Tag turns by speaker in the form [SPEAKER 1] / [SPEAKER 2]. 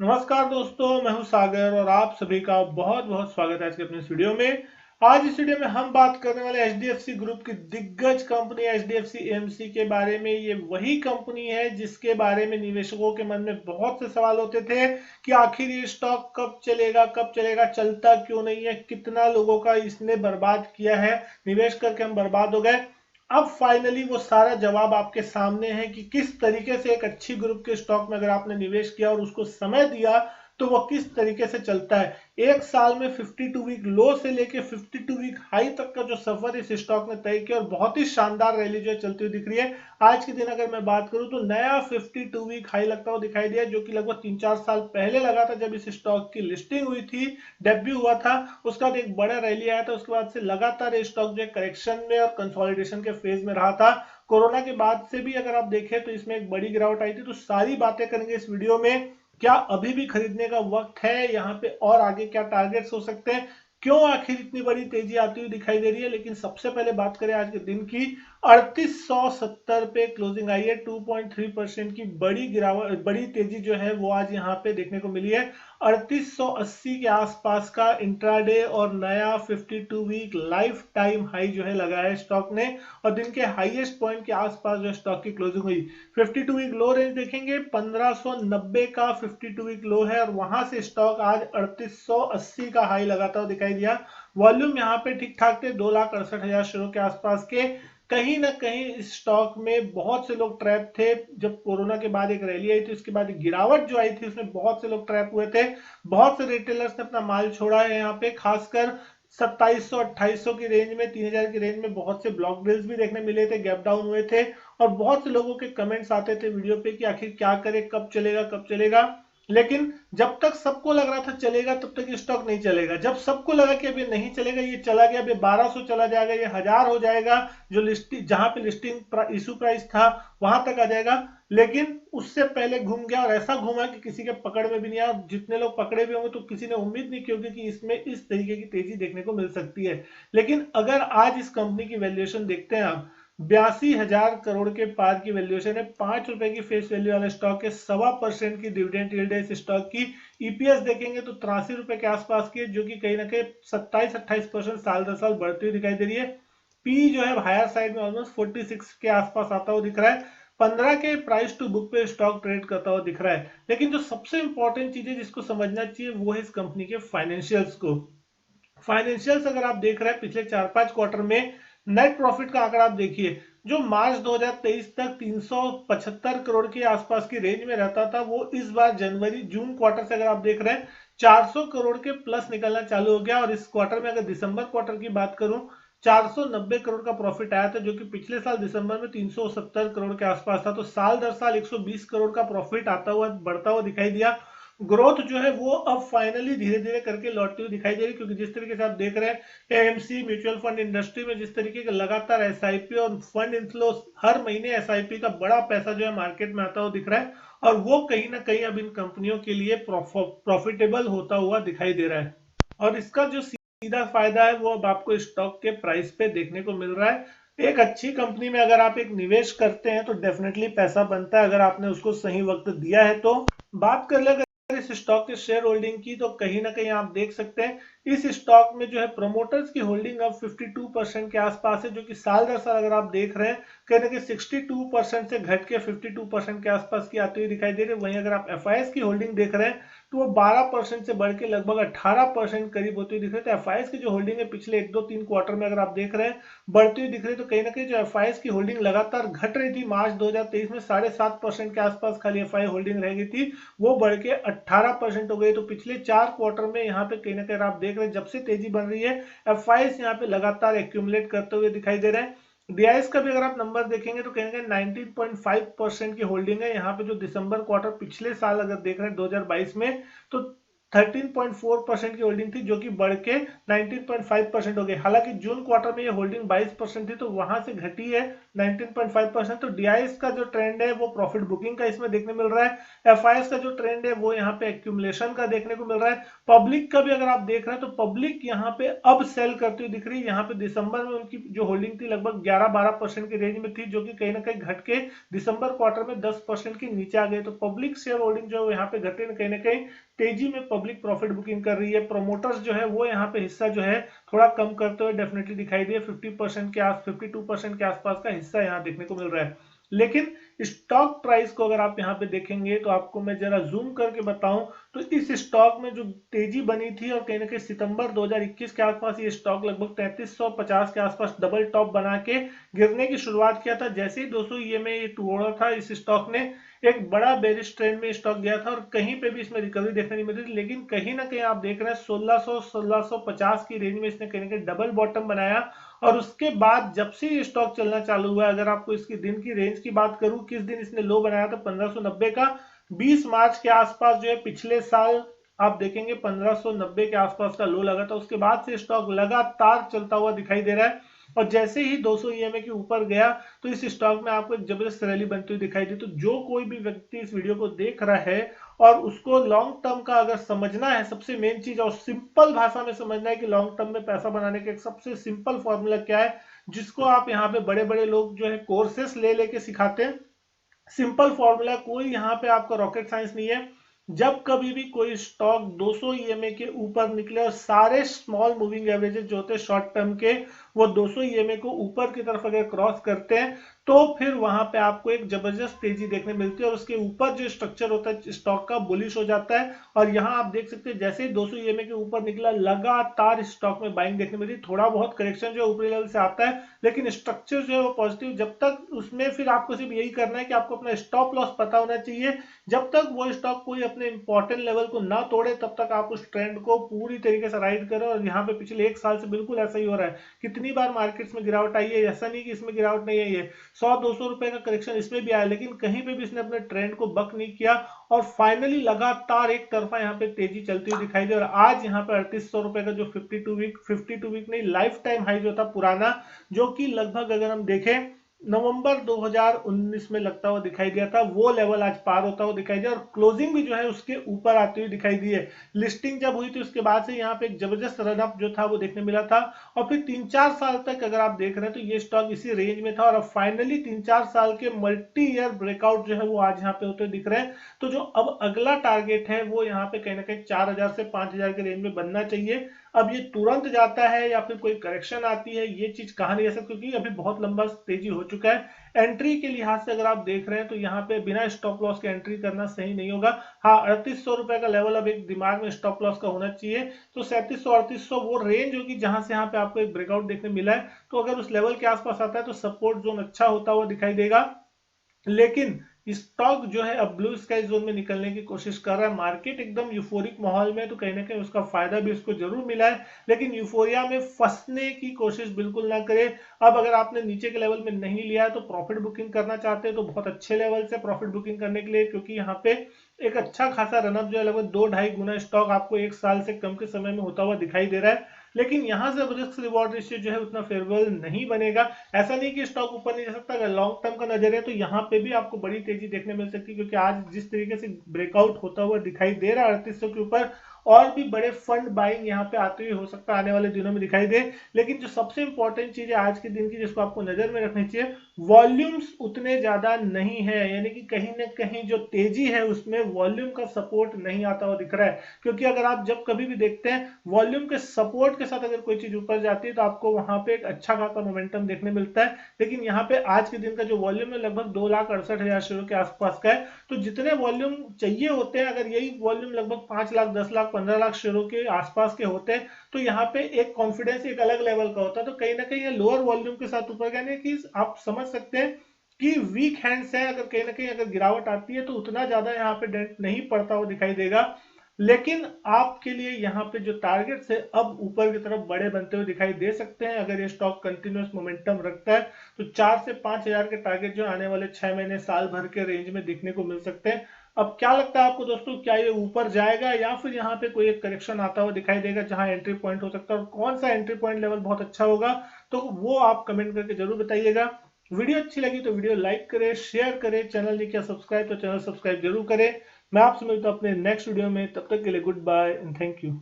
[SPEAKER 1] नमस्कार दोस्तों, मैं हूं सागर और आप सभी का बहुत बहुत स्वागत है आज के अपने इस वीडियो में। आज इस वीडियो में हम बात करने वाले एचडीएफसी ग्रुप की दिग्गज कंपनी एचडीएफसी एएमसी के बारे में। ये वही कंपनी है जिसके बारे में निवेशकों के मन में बहुत से सवाल होते थे कि आखिर ये स्टॉक कब चलेगा, चलता क्यों नहीं है, कितना लोगों का इसने बर्बाद किया है, निवेश करके हम बर्बाद हो गए। अब फाइनली वो सारा जवाब आपके सामने है कि किस तरीके से एक अच्छी ग्रुप के स्टॉक में अगर आपने निवेश किया और उसको समय दिया तो वो किस तरीके से चलता है। एक साल में 52 वीक लो से लेके 52 वीक हाई तक का जो सफर इस स्टॉक ने तय किया और बहुत ही शानदार रैली जो है चलती हुई दिख रही है। आज के दिन अगर मैं बात करूं तो नया 52 वीक हाई लगता हुआ दिखाई दिया, जो कि लगभग 3-4 साल पहले लगा था जब इस स्टॉक की लिस्टिंग हुई थी, डेब्यू हुआ था। उसका बाद एक बड़ा रैली आया था, उसके बाद से लगातार ये स्टॉक जो है करेक्शन में और कंसोलिडेशन के फेज में रहा था। कोरोना के बाद से भी अगर आप देखें तो इसमें एक बड़ी गिरावट आई थी। तो सारी बातें करेंगे इस वीडियो में। क्या अभी भी खरीदने का वक्त है यहाँ पे, और आगे क्या टारगेट्स हो सकते हैं, क्यों आखिर इतनी बड़ी तेजी आती हुई दिखाई दे रही है। लेकिन सबसे पहले बात करें आज के दिन की। 3870 पे क्लोजिंग आई है, 2.3% की बड़ी गिरावट, बड़ी तेजी जो है वो आज यहाँ पे देखने को मिली है। 3880 के आसपास का इंट्राडे और नया 52 वीक लाइफ टाइम हाई जो है लगाया स्टॉक ने, और दिन के हाईएस्ट पॉइंट के आसपास जो स्टॉक की क्लोजिंग हुई। 52 वीक लो रेंज देखेंगे 1590 का 52 वीक लो है, और वहां से स्टॉक आज 3880 का हाई लगाता हुआ दिखाई दिया। वॉल्यूम यहाँ पे ठीक ठाक थे, 2,68,000 शेयरों के आसपास के। कहीं ना कहीं इस स्टॉक में बहुत से लोग ट्रैप थे। जब कोरोना के बाद एक रैली आई थी, उसके बाद गिरावट जो आई थी उसमें बहुत से लोग ट्रैप हुए थे। बहुत से रिटेलर्स ने अपना माल छोड़ा है यहाँ पे, खासकर 2700-2800 की रेंज में, 3000 की रेंज में बहुत से ब्लॉक डील्स भी देखने मिले थे, गैप डाउन हुए थे। और बहुत से लोगों के कमेंट्स आते थे वीडियो पे कि आखिर क्या करे, कब चलेगा। लेकिन जब तक सबको लग रहा था चलेगा तब तक ये स्टॉक नहीं चलेगा। जब सबको लगा कि अभी नहीं चलेगा, ये चला गया, अभी 1200 चला जाएगा, ये 1000 हो जाएगा, जो लिस्टिंग जहां पे लिस्टिंग इशू प्राइस था वहां तक आ जाएगा। लेकिन उससे पहले घूम गया, और ऐसा घूमा कि किसी के पकड़ में भी नहीं आया। जितने लोग पकड़े भी होंगे तो किसी ने उम्मीद नहीं की होगी कि इसमें इस तरीके की तेजी देखने को मिल सकती है। लेकिन अगर आज इस कंपनी की वैल्यूएशन देखते हैं आप, 82,000 करोड़ के पार की वैल्यूएशन है। 5 रुपए की फेस वैल्यू वाला स्टॉक है, 1.25% की डिविडेंड यील्ड है इस स्टॉक की। ईपीएस देखेंगे तो 83 रुपए के आसपास की है, जो कि कहीं ना कहीं 27-28% साल दर साल बढ़ती हुई दिखाई दे रही है। पी जो है हायर साइड में ऑलमोस्ट 46 के आसपास आता हुआ दिख रहा है। 15 के प्राइस टू बुक पे स्टॉक ट्रेड करता हुआ दिख रहा है। लेकिन जो सबसे इंपॉर्टेंट चीज है जिसको समझना चाहिए वो है इस कंपनी के फाइनेंशियल्स को। फाइनेंशियल्स अगर आप देख रहे हैं पिछले 4-5 क्वार्टर में, नेट प्रॉफिट का आंकड़ा आप देखिए, जो मार्च 2023 तक 375 करोड़ के आसपास की रेंज में रहता था, वो इस बार जनवरी जून क्वार्टर से अगर आप देख रहे हैं 400 करोड़ के प्लस निकलना चालू हो गया। और इस क्वार्टर में अगर दिसंबर क्वार्टर की बात करूं, 490 करोड़ का प्रॉफिट आया था, जो कि पिछले साल दिसंबर में 370 करोड़ के आसपास था। तो साल दर साल 120 करोड़ का प्रॉफिट आता हुआ बढ़ता हुआ दिखाई दिया। ग्रोथ जो है वो अब फाइनली धीरे धीरे करके लौटती हुई दिखाई दे रही है, क्योंकि जिस तरीके से आप देख रहे हैं एएमसी म्यूचुअल फंड इंडस्ट्री में जिस तरीके का लगातार एसआईपी और फंड इनफ्लो, हर महीने एसआईपी का बड़ा पैसा जो है मार्केट में आता हुआ दिख रहा है, और वो कहीं ना कहीं अब इन कंपनियों के लिए प्रॉफिटेबल होता हुआ दिखाई दे रहा है। और इसका जो सीधा फायदा है वो अब आपको स्टॉक के प्राइस पे देखने को मिल रहा है। एक अच्छी कंपनी में अगर आप एक निवेश करते हैं तो डेफिनेटली पैसा बनता है, अगर आपने उसको सही वक्त दिया है तो। बात कर ले अगर इस स्टॉक के शेयर होल्डिंग की, तो कहीं ना कहीं आप देख सकते हैं इस स्टॉक में जो है प्रमोटर्स की होल्डिंग अब 52% के आसपास है, जो कि साल दर साल अगर आप देख रहे हैं कहीं ना कहीं 62% से घट के 52% के आसपास की आती हुई दिखाई दे रही है। वहीं अगर आप एफआईएस की होल्डिंग देख रहे हैं तो वो 12% से बढ़ के लगभग 18% करीब होती हुई दिख रही है। तो एफआईएस की जो होल्डिंग है पिछले 1-2-3 क्वार्टर में अगर आप देख रहे हैं बढ़ती हुई दिख रही है। तो कहीं ना कहीं जो एफआईएस की होल्डिंग लगातार घट रही थी, मार्च 2023 में 7.5% के आसपास खाली एफआई होल्डिंग रह गई थी, वो बढ़ के 18% हो गई। तो पिछले 4 क्वार्टर में यहाँ पे कहीं ना कहीं आप देख रहे हैं जब से तेजी बन रही है, एफआईएस यहाँ पे लगातार एक्यूमुलेट करते हुए दिखाई दे रहे हैं। डीआईएस का भी अगर आप नंबर देखेंगे तो कहीं ना कहीं 19.5% की होल्डिंग है यहाँ पे, जो दिसंबर क्वार्टर पिछले साल अगर देख रहे हैं 2022 में, तो 13.4% की होल्डिंग थी, जो कि बढ़ के 19.5% हो गई। हालांकि जून क्वार्टर में ये होल्डिंग 22% थी, तो वहां से घटी है 19.5%। तो डीआईएस का जो ट्रेंड है वो प्रॉफिट बुकिंग का इसमें देखने मिल रहा है। एफआईएस का जो ट्रेंड है वो यहाँ पे एक्यूमुलेशन का देखने को मिल रहा है। पब्लिक का भी अगर आप देख रहे हैं तो पब्लिक यहाँ पे अब सेल करती हुई दिख रही है। यहाँ पे दिसंबर में उनकी जो होल्डिंग थी लगभग 11-12% की रेंज में थी, जो कि कहीं ना कहीं घट के दिसंबर क्वार्टर में 10% के नीचे आ गई। तो पब्लिक शेयर होल्डिंग जो है यहाँ पे घटे, कहीं ना कहीं तेजी में पब्लिक प्रॉफिट बुकिंग कर रही है। प्रोमोटर्स जो है वो यहाँ पे हिस्सा जो है थोड़ा कम करते हुए डेफिनेटली दिखाई दिए। 50% के 52% के आसपास का हिस्सा यहाँ देखने को मिल रहा है। लेकिन स्टॉक प्राइस को अगर आप यहाँ पे देखेंगे तो आपको मैं जरा जूम करके बताऊं तो इस स्टॉक में जो तेजी बनी थी, और कहीं ना कहीं सितंबर 2021 के आसपास ये स्टॉक लगभग 3350 के आसपास डबल टॉप बना के गिरने की शुरुआत किया था। जैसे ही 200 ईएमए ये तोड़ा था, इस स्टॉक ने एक बड़ा बेरिश ट्रेंड में स्टॉक गया था और कहीं पे भी इसमें रिकवरी देखने नहीं मिली। लेकिन कहीं ना कहीं आप देख रहे हैं 1600-1650 की रेंज में इसने कहीं ना कहीं डबल बॉटम बनाया, और उसके बाद जब से ये स्टॉक चलना चालू हुआ, अगर आपको इसकी दिन की रेंज की बात करूं, किस दिन इसने लो बनाया था 1590 का, 20 मार्च के आसपास जो है पिछले साल आप देखेंगे 1590 के आसपास का लो लगा था। उसके बाद से स्टॉक लगातार चलता हुआ दिखाई दे रहा है, और जैसे ही 200 ईएमए के ऊपर गया तो इस स्टॉक में आपको एक जबरदस्त रैली बनती हुई दिखाई दी। तो जो कोई भी व्यक्ति इस वीडियो को देख रहा है और उसको लॉन्ग टर्म का अगर समझना है, सबसे मेन चीज और सिंपल भाषा में समझना है कि लॉन्ग टर्म में पैसा बनाने का एक सबसे सिंपल फॉर्मूला क्या है, जिसको आप यहाँ पे बड़े बड़े लोग जो है कोर्सेस ले लेके सिखाते हैं। सिंपल फॉर्मूला, कोई यहाँ पे आपका रॉकेट साइंस नहीं है। जब कभी भी कोई स्टॉक 200 ईएमए के ऊपर निकले और सारे स्मॉल मूविंग एवरेजेस जो होते हैं शॉर्ट टर्म के, वो 200 ईएमए को ऊपर की तरफ अगर क्रॉस करते हैं तो फिर वहां पे आपको एक जबरदस्त तेजी देखने मिलती है, और उसके ऊपर जो स्ट्रक्चर होता है स्टॉक का बुलिश हो जाता है। और यहाँ आप देख सकते हैं जैसे ही 200 ईएमए के ऊपर निकला, लगातार स्टॉक में बाइंग देखने मिली। थोड़ा बहुत करेक्शन जो ऊपरी लेवल से आता है, लेकिन स्ट्रक्चर जो है वो पॉजिटिव। जब तक उसमें फिर आपको सिर्फ यही करना है कि आपको अपना स्टॉप लॉस पता होना चाहिए। जब तक वो स्टॉक कोई अपने इंपॉर्टेंट लेवल को ना तोड़े, तब तक आप उस ट्रेंड को पूरी तरीके से राइड करें। और यहाँ पे पिछले एक साल से बिल्कुल ऐसा ही हो रहा है। कितनी बार मार्केट्स में गिरावट आई है, ऐसा नहीं कि इसमें गिरावट नहीं आई है, 100-200 रुपए का करेक्शन इसमें भी आया, लेकिन कहीं पे भी इसने अपने ट्रेंड को बक नहीं किया, और फाइनली लगातार एक तरफा यहाँ पे तेजी चलती हुई दिखाई दी। और आज यहाँ पे 3800 रुपए का जो 52 वीक नहीं, लाइफ टाइम हाई जो था पुराना, जो कि लगभग अगर हम देखें नवंबर 2019 में लगता हुआ दिखाई दिया था, वो लेवल आज पार होता हुआ दिखाई दिया, और क्लोजिंग भी जो है उसके ऊपर आती हुई दिखाई दी है। लिस्टिंग जब हुई थी उसके बाद से यहाँ पे एक जबरदस्त रन अप जो था वो देखने मिला था, और फिर 3-4 साल तक अगर आप देख रहे हैं तो ये स्टॉक इसी रेंज में था, और अब फाइनली 3-4 साल के मल्टी ईयर ब्रेकआउट जो है वो आज यहाँ पे होते दिख रहे हैं। तो जो अब अगला टारगेट है वो यहाँ पे कहीं ना कहीं 4000 से 5000 के रेंज में बनना चाहिए। अब ये तुरंत जाता है या फिर कोई करेक्शन आती है, ये चीज कहा नहीं जा सकती, क्योंकि अभी बहुत लंबा तेजी हो चुका है। एंट्री के लिहाज से अगर आप देख रहे हैं तो यहाँ पे बिना स्टॉप लॉस के एंट्री करना सही नहीं होगा। हाँ, 3800 रुपए का लेवल अब एक दिमाग में स्टॉप लॉस का होना चाहिए। तो 3700-3800 वो रेंज होगी जहां से यहाँ पे आपको एक ब्रेकआउट देखने मिला है। तो अगर उस लेवल के आसपास आता है तो सपोर्ट जोन अच्छा होता हुआ दिखाई देगा। लेकिन स्टॉक जो है अब ब्लू स्काई जोन में निकलने की कोशिश कर रहा है। मार्केट एकदम यूफोरिक माहौल में, तो कहीं ना कहीं उसका फायदा भी उसको जरूर मिला है, लेकिन यूफोरिया में फंसने की कोशिश बिल्कुल ना करे। अब अगर आपने नीचे के लेवल में नहीं लिया है तो प्रॉफिट बुकिंग करना चाहते हैं तो बहुत अच्छे लेवल से प्रॉफिट बुकिंग करने के लिए, क्योंकि यहाँ पे एक अच्छा खासा रनअप जो है लगभग 2-2.5 गुना स्टॉक आपको एक साल से कम के समय में होता हुआ दिखाई दे रहा है। लेकिन यहाँ से रिस्क रिवॉर्ड रेशियो जो है उतना फेवरेबल नहीं बनेगा। ऐसा नहीं कि स्टॉक ऊपर नहीं जा सकता, अगर लॉन्ग टर्म का नजर है तो यहाँ पे भी आपको बड़ी तेजी देखने मिल सकती है, क्योंकि आज जिस तरीके से ब्रेकआउट होता हुआ दिखाई दे रहा है 3800 के ऊपर, और भी बड़े फंड बाइंग यहाँ पे आते हुए हो सकता है आने वाले दिनों में दिखाई दे। लेकिन जो सबसे इंपॉर्टेंट चीज है आज के दिन की जिसको आपको नजर में रखनी चाहिए, वॉल्यूम्स उतने ज्यादा नहीं है, यानी कि कहीं ना कहीं जो तेजी है उसमें वॉल्यूम का सपोर्ट नहीं आता हुआ दिख रहा है। क्योंकि अगर आप जब कभी भी देखते हैं वॉल्यूम के सपोर्ट के साथ अगर कोई चीज ऊपर जाती है तो आपको वहां पे एक अच्छा खासा मोमेंटम देखने मिलता है। लेकिन यहाँ पे आज के दिन का जो वॉल्यूम है लगभग 2,68,000 शेयरों के आसपास का है। तो जितने वॉल्यूम चाहिए होते हैं, अगर यही वॉल्यूम लगभग 5 लाख, 10 लाख, 15 लाख शेयरों के आसपास के होते हैं तो यहाँ पे एक कॉन्फिडेंस एक अलग लेवल का होता है। तो कहीं ना कहीं लोअर वॉल्यूम के साथ ऊपर गए कि आप समझ सकते हैं कि वीक हैंड्स है, अगर कहीं ना कहीं अगर गिरावट आती है तो उतना ज्यादा यहाँ पे डेंट नहीं पड़ता हुआ दिखाई देगा। लेकिन आपके लिए यहाँ पे जो टारगेट है अब ऊपर की तरफ बड़े बनते हुए दिखाई दे सकते हैं। अगर ये स्टॉक कंटिन्यूअस मोमेंटम रखता है तो 4 से 5 हजार के टारगेट जो आने वाले 6 महीने साल भर के रेंज में देखने को मिल सकते हैं। अब क्या लगता है आपको दोस्तों, क्या ये ऊपर जाएगा या फिर यहाँ पे कोई एक करेक्शन आता हुआ दिखाई देगा जहां एंट्री पॉइंट हो सकता है, और कौन सा एंट्री पॉइंट लेवल बहुत अच्छा होगा, तो वो आप कमेंट करके जरूर बताइएगा। वीडियो अच्छी लगी तो वीडियो लाइक करें, शेयर करें, चैनल नहीं किया सब्सक्राइब तो चैनल सब्सक्राइब जरूर करें। मैं आपसे मिलता हूं अपने नेक्स्ट वीडियो में, तब तक के लिए goodbye and thank you.